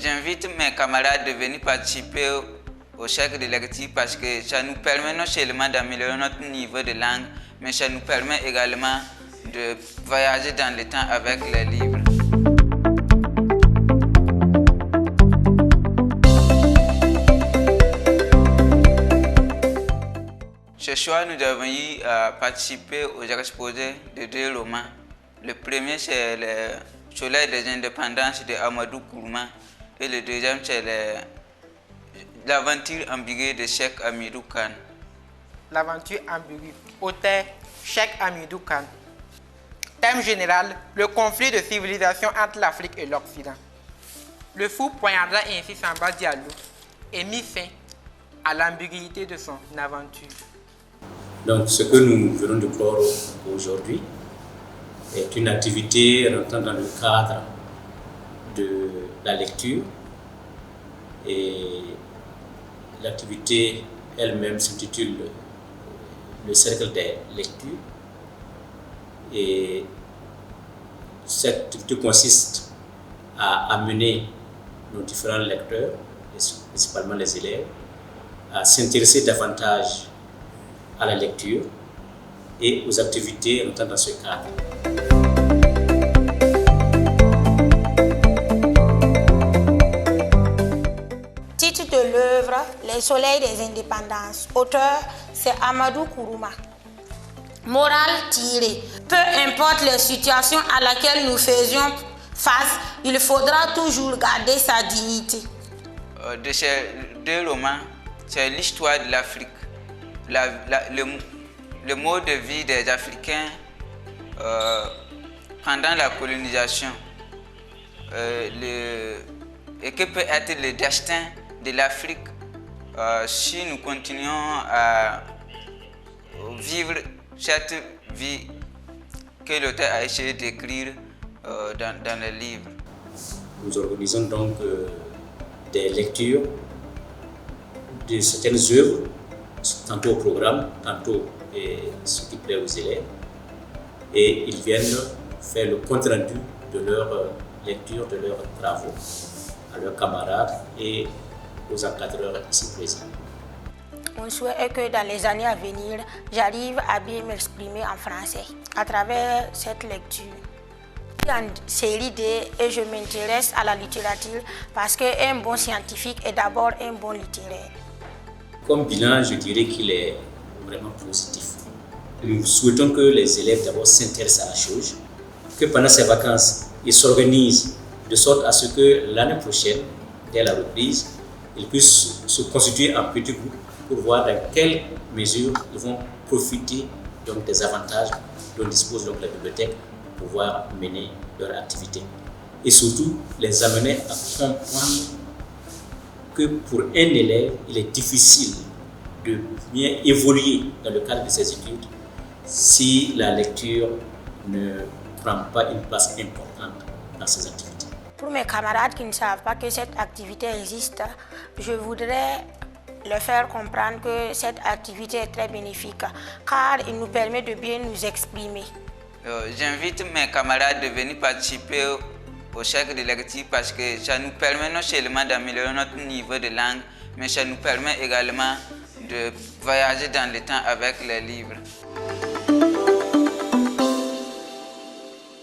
J'invite mes camarades de venir participer au cercle de lecture parce que ça nous permet non seulement d'améliorer notre niveau de langue, mais ça nous permet également de voyager dans le temps avec les livres. Ce soir, nous avons eu à participer aux exposés de 2 romans. Le premier, c'est le Soleil des indépendances de Amadou Kourouma et le deuxième, c'est L'aventure ambiguë de Cheikh Hamidou Kane. L'aventure ambiguë, auteur Cheikh Hamidou Kane. Thème général, le conflit de civilisation entre l'Afrique et l'Occident. Le fou poignarda ainsi Samba Diallo et mit fin à l'ambiguïté de son aventure. Donc ce que nous venons de voir aujourd'hui est une activité rentrant dans le cadre de la lecture, et l'activité elle-même s'intitule le cercle des lectures, et cette activité consiste à amener nos différents lecteurs, principalement les élèves, à s'intéresser davantage à la lecture et aux activités rentrant dans ce cadre. Titre de l'œuvre, Les Soleils des indépendances. Auteur, c'est Amadou Kourouma. Morale tirée. Peu importe les situations à laquelle nous faisions face, il faudra toujours garder sa dignité. De ces 2 romans, c'est l'histoire de l'Afrique, le mode de vie des Africains pendant la colonisation, et que peut être le destin de l'Afrique si nous continuons à vivre cette vie que l'auteur a essayé d'écrire dans les livres. Nous organisons donc des lectures de certaines œuvres, tantôt au programme, tantôt ce qui plaît aux élèves, et ils viennent faire le compte-rendu de leur lecture, de leurs travaux à leurs camarades et aux encadreurs ici présents. Mon souhait est que dans les années à venir, j'arrive à bien m'exprimer en français à travers cette lecture. Je suis en série D et je m'intéresse à la littérature parce qu'un bon scientifique est d'abord un bon littéraire. Comme bilan, je dirais qu'il est vraiment positif. Nous souhaitons que les élèves d'abord s'intéressent à la chose, que pendant ces vacances, ils s'organisent de sorte à ce que l'année prochaine, dès la reprise, ils puissent se constituer en petits groupes pour voir dans quelle mesure ils vont profiter donc, des avantages dont dispose donc, la bibliothèque pour pouvoir mener leur activité. Et surtout, les amener à comprendre que pour un élève, il est difficile de bien évoluer dans le cadre de ses études si la lecture ne prend pas une place importante dans ses activités. Pour mes camarades qui ne savent pas que cette activité existe, je voudrais leur faire comprendre que cette activité est très bénéfique car il nous permet de bien nous exprimer. J'invite mes camarades de venir participer au cercle de lecture parce que ça nous permet non seulement d'améliorer notre niveau de langue, mais ça nous permet également de voyager dans le temps avec les livres.